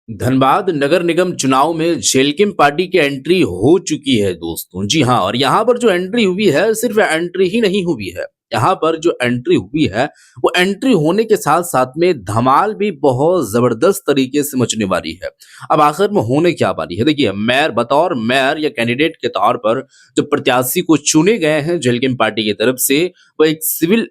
धनबाद नगर निगम चुनाव में झेलकिम पार्टी की एंट्री हो चुकी है दोस्तों। जी हाँ, और यहाँ पर जो एंट्री हुई है सिर्फ एंट्री ही नहीं हुई है। यहाँ पर जो एंट्री हुई है वो एंट्री होने के साथ साथ में धमाल भी बहुत जबरदस्त तरीके से मचने वाली है। अब आखिर में होने क्या वाली है, देखिए मेयर बतौर मेयर या कैंडिडेट के तौर पर जो प्रत्याशी को चुने गए हैं झेलकिम पार्टी की तरफ से, वो एक सिविल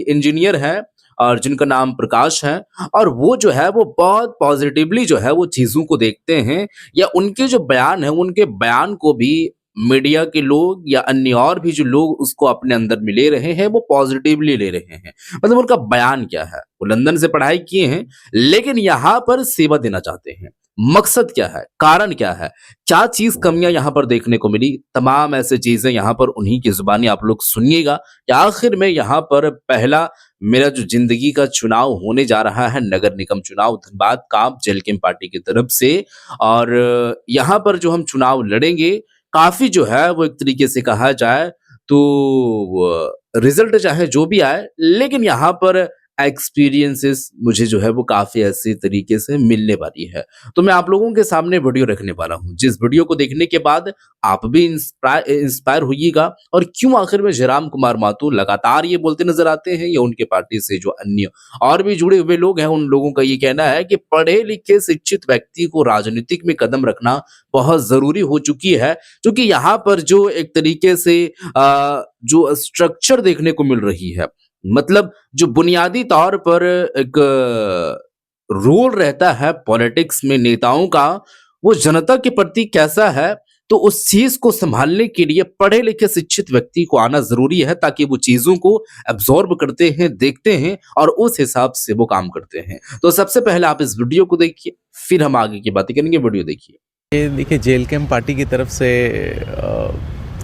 इंजीनियर है और जिनका नाम प्रकाश है। और वो जो है वो बहुत पॉजिटिवली जो है वो चीज़ों को देखते हैं, या उनके जो बयान है उनके बयान को भी मीडिया के लोग या अन्य और भी जो लोग उसको अपने अंदर में ले रहे हैं वो पॉजिटिवली ले रहे हैं। मतलब उनका बयान क्या है, वो लंदन से पढ़ाई किए हैं लेकिन यहाँ पर सेवा देना चाहते हैं। मकसद क्या है, कारण क्या है, क्या चीज कमियां यहाँ पर देखने को मिली, तमाम ऐसे चीजें यहाँ पर उन्हीं की जुबानी आप लोग सुनिएगा कि आखिर में यहाँ पर पहला मेरा जो जिंदगी का चुनाव होने जा रहा है नगर निगम चुनाव धनबाद का झेलकिम पार्टी की तरफ से। और यहाँ पर जो हम चुनाव लड़ेंगे काफी जो है वो एक तरीके से कहा जाए तो रिजल्ट चाहे जो भी आए, लेकिन यहाँ पर एक्सपीरियंसेस मुझे जो है वो काफी ऐसे तरीके से मिलने वाली है। तो मैं आप लोगों के सामने वीडियो रखने वाला हूँ, जिस वीडियो को देखने के बाद आप भी इंस्पायर होइएगा। और क्यों आखिर में जयराम कुमार माथुर लगातार ये बोलते नजर आते हैं, या उनके पार्टी से जो अन्य और भी जुड़े हुए लोग हैं उन लोगों का ये कहना है कि पढ़े लिखे शिक्षित व्यक्ति को राजनीतिक में कदम रखना बहुत जरूरी हो चुकी है। क्योंकि यहाँ पर जो एक तरीके से जो स्ट्रक्चर देखने को मिल रही है, मतलब जो बुनियादी तौर पर एक रोल रहता है पॉलिटिक्स में नेताओं का, वो जनता के प्रति कैसा है, तो उस चीज को संभालने के लिए पढ़े लिखे शिक्षित व्यक्ति को आना जरूरी है, ताकि वो चीजों को एब्जॉर्ब करते हैं, देखते हैं और उस हिसाब से वो काम करते हैं। तो सबसे पहले आप इस वीडियो को देखिए, फिर हम आगे की बातें करेंगे। वीडियो देखिए। ये देखिए, झेलकिम पार्टी की तरफ से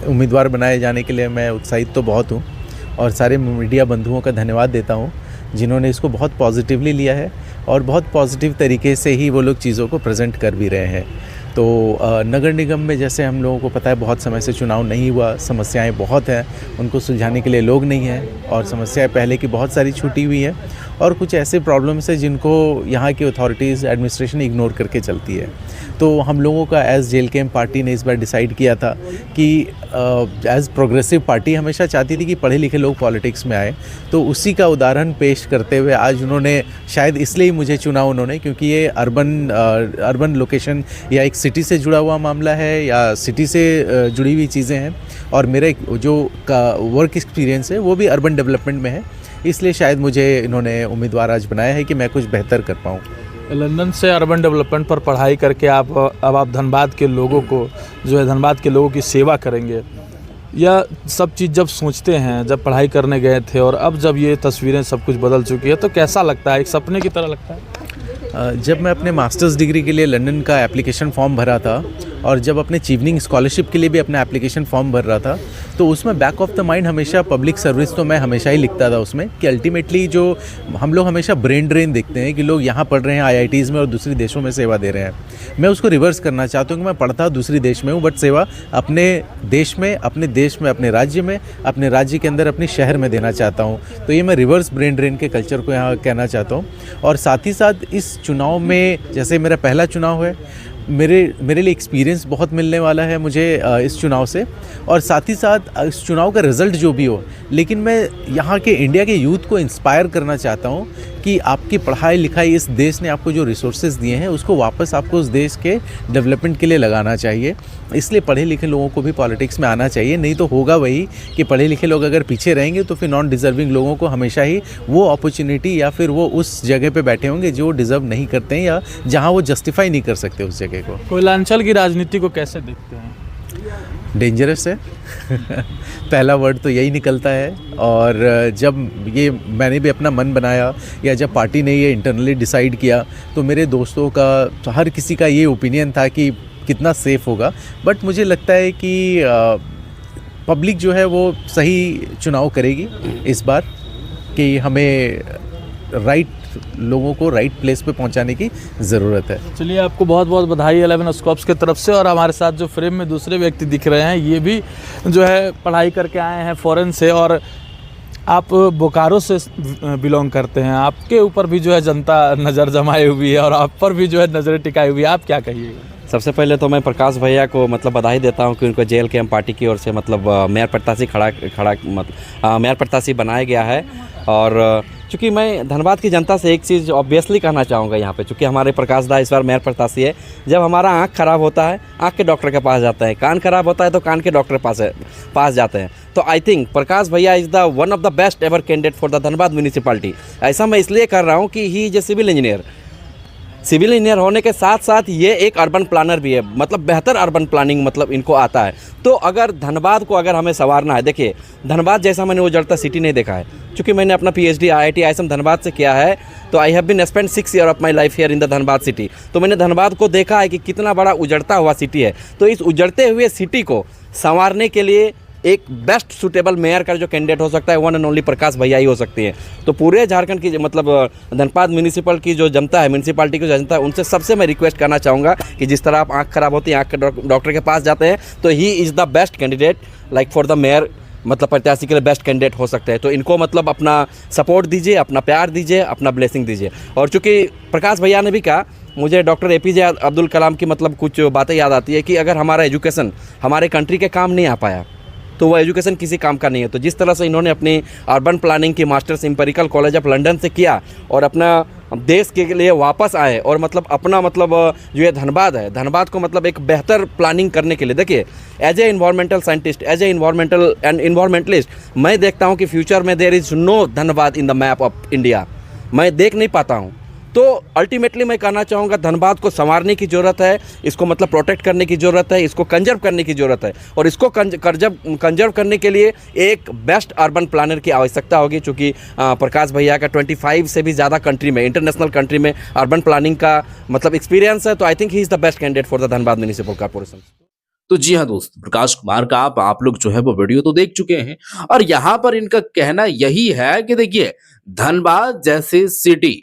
उम्मीदवार बनाए जाने के लिए मैं उत्साहित तो बहुत हूँ और सारे मीडिया बंधुओं का धन्यवाद देता हूँ जिन्होंने इसको बहुत पॉजिटिवली लिया है और बहुत पॉजिटिव तरीके से ही वो लोग चीज़ों को प्रेजेंट कर भी रहे हैं। तो नगर निगम में जैसे हम लोगों को पता है बहुत समय से चुनाव नहीं हुआ, समस्याएं बहुत हैं, उनको सुलझाने के लिए लोग नहीं हैं और समस्याएं पहले की बहुत सारी छूटी हुई है और कुछ ऐसे प्रॉब्लम्स हैं जिनको यहाँ की अथॉरिटीज़ एडमिनिस्ट्रेशन इग्नोर करके चलती है। तो हम लोगों का एज़ झेलकिम पार्टी ने इस बार डिसाइड किया था कि एज़ प्रोग्रेसिव पार्टी हमेशा चाहती थी कि पढ़े लिखे लोग पॉलिटिक्स में आए, तो उसी का उदाहरण पेश करते हुए आज उन्होंने, शायद इसलिए मुझे चुना उन्होंने क्योंकि ये अर्बन लोकेशन या एक सिटी से जुड़ा हुआ मामला है या सिटी से जुड़ी हुई चीज़ें हैं और मेरा जो वर्क एक्सपीरियंस है वो भी अर्बन डेवलपमेंट में है, इसलिए शायद मुझे इन्होंने उम्मीदवार आज बनाया है कि मैं कुछ बेहतर कर पाऊँ। लंदन से अर्बन डेवलपमेंट पर पढ़ाई करके अब आप धनबाद के लोगों को जो है धनबाद के लोगों की सेवा करेंगे, यह सब चीज़ जब सोचते हैं, जब पढ़ाई करने गए थे और अब जब ये तस्वीरें सब कुछ बदल चुकी है तो कैसा लगता है? एक सपने की तरह लगता है? जब मैं अपने मास्टर्स डिग्री के लिए लंदन का एप्लीकेशन फॉर्म भरा था और जब अपने चीवनिंग स्कॉलरशिप के लिए भी अपना एप्लीकेशन फॉर्म भर रहा था, तो उसमें बैक ऑफ द माइंड हमेशा पब्लिक सर्विस तो मैं हमेशा ही लिखता था उसमें कि अल्टीमेटली जो हम लोग हमेशा ब्रेन ड्रेन देखते हैं कि लोग यहाँ पढ़ रहे हैं IITs में और दूसरे देशों में सेवा दे रहे हैं। मैं उसको रिवर्स करना चाहता हूँ कि मैं पढ़ता दूसरी देश में हूँ बट सेवा अपने देश में, अपने राज्य में, अपने राज्य के अंदर, अपने शहर में देना चाहता हूँ। तो ये मैं रिवर्स ब्रेन ड्रेन के कल्चर को यहाँ कहना चाहता हूँ। और साथ ही साथ इस चुनाव में, जैसे मेरा पहला चुनाव है, मेरे लिए एक्सपीरियंस बहुत मिलने वाला है मुझे इस चुनाव से, और साथ ही साथ इस चुनाव का रिज़ल्ट जो भी हो, लेकिन मैं यहाँ के इंडिया के यूथ को इंस्पायर करना चाहता हूँ कि आपकी पढ़ाई लिखाई, इस देश ने आपको जो रिसोर्सेज दिए हैं उसको वापस आपको उस देश के डेवलपमेंट के लिए लगाना चाहिए। इसलिए पढ़े लिखे लोगों को भी पॉलिटिक्स में आना चाहिए, नहीं तो होगा वही कि पढ़े लिखे लोग अगर पीछे रहेंगे तो फिर नॉन डिज़र्विंग लोगों को हमेशा ही वो अपॉर्चुनिटी या फिर वो उस जगह पे बैठे होंगे जो डिज़र्व नहीं करते हैं या जहाँ वो जस्टिफाई नहीं कर सकते उस जगह को। कोयलांचल की राजनीति को कैसे देखते हैं? डेंजरस है पहला वर्ड तो यही निकलता है। और जब ये मैंने भी अपना मन बनाया या जब पार्टी ने ये इंटरनली डिसाइड किया तो मेरे दोस्तों का, तो हर किसी का ये ओपिनियन था कि कितना सेफ़ होगा, बट मुझे लगता है कि पब्लिक जो है वो सही चुनाव करेगी इस बार कि हमें राइट लोगों को राइट प्लेस पे पहुंचाने की ज़रूरत है। चलिए, आपको बहुत बहुत बधाई 11 स्कॉप्स की तरफ से। और हमारे साथ जो फ्रेम में दूसरे व्यक्ति दिख रहे हैं ये भी जो है पढ़ाई करके आए हैं फ़ॉरेन से, और आप बोकारो से बिलोंग करते हैं, आपके ऊपर भी जो है जनता नज़र जमाई हुई है और आप पर भी जो है नज़रें टिकाई हुई है, आप क्या कहिएगा? सबसे पहले तो मैं प्रकाश भैया को मतलब बधाई देता हूं कि उनको जेल के एम पार्टी की ओर से मतलब मेयर प्रत्याशी मेयर प्रत्याशी बनाया गया है। और चूँकि मैं धनबाद की जनता से एक चीज़ ऑब्वियसली कहना चाहूँगा यहाँ पे, चूँकि हमारे प्रकाश दा इस बार मेयर प्रत्याशी है। जब हमारा आँख ख़राब होता है आँख के डॉक्टर के पास जाते हैं, कान ख़राब होता है तो कान के डॉक्टर पास जाते हैं। तो आई थिंक प्रकाश भैया is the one of the best ever candidate for the Dhanbad municipality. ऐसा मैं इसलिए कर रहा हूँ कि he is a civil engineer होने के साथ साथ ये एक अर्बन प्लानर भी है, मतलब बेहतर अर्बन प्लानिंग मतलब इनको आता है। तो अगर धनबाद को अगर हमें संवारना है, देखिए धनबाद जैसा मैंने उजड़ता सिटी नहीं देखा है, क्योंकि मैंने अपना PhD IIT ISM धनबाद से किया है। तो I have been spend 6 year of my life here in the Dhanbad city. तो मैंने धनबाद को देखा है कि कितना बड़ा उजड़ता हुआ सिटी है। तो इस उजड़ते हुए सिटी को संवारने के लिए एक बेस्ट सूटेबल मेयर का जो कैंडिडेट हो सकता है वन एंड ओनली प्रकाश भैया ही हो सकती है। तो पूरे झारखंड की मतलब धनबाद म्यूनिसिपल की जो जनता है, म्यूनिसिपालिटी की जो जनता है, उनसे सबसे मैं रिक्वेस्ट करना चाहूँगा कि जिस तरह आप आँख ख़राब होती है आँख के डॉक्टर के पास जाते हैं, तो he is the best candidate like for the mayor, मतलब प्रत्याशी के लिए बेस्ट कैंडिडेट हो सकते हैं। तो इनको मतलब अपना सपोर्ट दीजिए, अपना प्यार दीजिए, अपना ब्लेसिंग दीजिए। और चूँकि प्रकाश भैया ने भी कहा, मुझे डॉक्टर APJ अब्दुल कलाम की मतलब कुछ बातें याद आती है कि अगर हमारा एजुकेशन हमारे कंट्री के काम नहीं आ पाया तो वो एजुकेशन किसी काम का नहीं है। तो जिस तरह से इन्होंने अपनी अर्बन प्लानिंग की masters empirical college of London से किया और अपना देश के लिए वापस आए और मतलब अपना मतलब जो ये धनबाद है, धनबाद को मतलब एक बेहतर प्लानिंग करने के लिए, देखिए as a environmental scientist, as a environmental and environmentalist, मैं देखता हूँ कि फ्यूचर में there is no Dhanbad in the map of India, मैं देख नहीं पाता हूँ। तो अल्टीमेटली मैं कहना चाहूँगा धनबाद को संवारने की ज़रूरत है, इसको मतलब प्रोटेक्ट करने की ज़रूरत है, इसको कंजर्व करने की ज़रूरत है। और इसको कंजर्व करने के लिए एक बेस्ट अर्बन प्लानर की आवश्यकता होगी, चूँकि प्रकाश भैया का 25 से भी ज़्यादा कंट्री में, इंटरनेशनल कंट्री में अर्बन प्लानिंग का मतलब एक्सपीरियंस है। तो I think he is the best candidate for the Dhanbad municipal corporation. तो जी हाँ दोस्त, प्रकाश कुमार का आप लोग जो है वो वीडियो तो देख चुके हैं और यहाँ पर इनका कहना यही है कि देखिए धनबाद जैसे सिटी,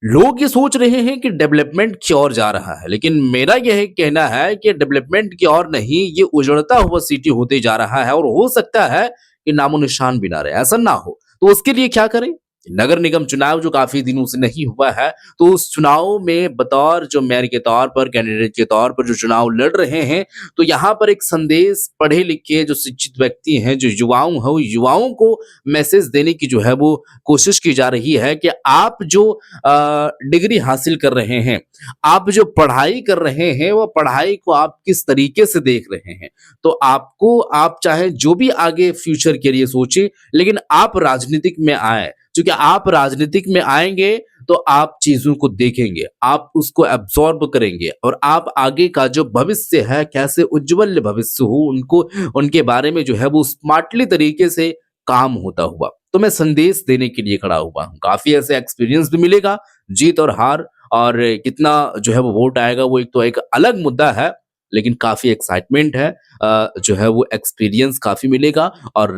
लोग ये सोच रहे हैं कि डेवलपमेंट की ओर जा रहा है, लेकिन मेरा यह कहना है कि डेवलपमेंट की ओर नहीं, ये उजड़ता हुआ सिटी होते जा रहा है और हो सकता है कि नामो निशान भी ना रहे, ऐसा ना हो। तो उसके लिए क्या करें? नगर निगम चुनाव जो काफी दिनों से नहीं हुआ है, तो उस चुनाव में बतौर जो मेयर के तौर पर, कैंडिडेट के तौर पर जो चुनाव लड़ रहे हैं, तो यहाँ पर एक संदेश पढ़े लिखे जो शिक्षित व्यक्ति हैं, जो युवाओं को मैसेज देने की जो है वो कोशिश की जा रही है कि आप जो डिग्री हासिल कर रहे हैं, आप जो पढ़ाई कर रहे हैं, वो पढ़ाई को आप किस तरीके से देख रहे हैं। तो आपको, आप चाहे जो भी आगे फ्यूचर के लिए सोचे, लेकिन आप राजनीतिक में आए, क्योंकि आप राजनीतिक में आएंगे तो आप चीजों को देखेंगे, आप उसको एब्जॉर्ब करेंगे और आप आगे का जो भविष्य है, कैसे उज्जवल भविष्य हो, उनको, उनके बारे में जो है वो स्मार्टली तरीके से काम होता हुआ। तो मैं संदेश देने के लिए खड़ा हुआ हूँ। काफी ऐसे एक्सपीरियंस भी मिलेगा, जीत और हार और कितना जो है वो वोट आएगा, वो एक तो एक अलग मुद्दा है, लेकिन काफी एक्साइटमेंट है, जो है वो एक्सपीरियंस काफी मिलेगा और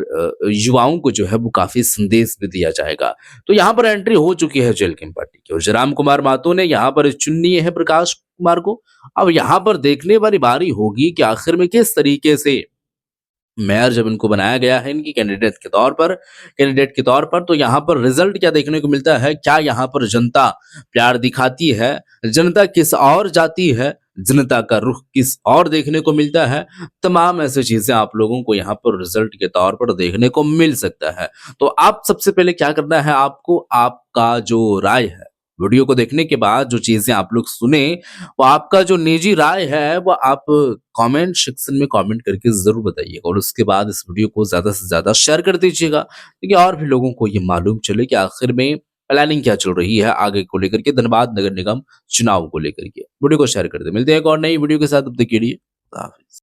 युवाओं को जो है वो काफी संदेश भी दिया जाएगा। तो यहाँ पर एंट्री हो चुकी है जेल किम पार्टी की और जयराम कुमार महतो ने यहाँ पर चुनी है प्रकाश कुमार को। अब यहाँ पर देखने वाली बारी होगी कि आखिर में किस तरीके से मेयर जब इनको बनाया गया है इनकी कैंडिडेट के तौर पर, तो यहाँ पर रिजल्ट क्या देखने को मिलता है, क्या यहाँ पर जनता प्यार दिखाती है, जनता किस और जाती है, जनता का रुख किस और देखने को मिलता है, तमाम ऐसी चीजें आप लोगों को यहाँ पर रिजल्ट के तौर पर देखने को मिल सकता है। तो आप सबसे पहले क्या करना है, आपको आपका जो राय है, वीडियो को देखने के बाद जो चीजें आप लोग सुने, वो आपका जो निजी राय है वो आप कमेंट सेक्शन में कमेंट करके जरूर बताइएगा और उसके बाद इस वीडियो को ज्यादा से ज्यादा शेयर कर दीजिएगा, क्योंकि और भी लोगों को ये मालूम चले कि आखिर में प्लानिंग क्या चल रही है आगे को लेकर के, धनबाद नगर निगम चुनाव को लेकर के। वीडियो को शेयर कर दे। मिलते हैं एक और नई वीडियो के साथ, तब तक के लिए खुदा हाफिज।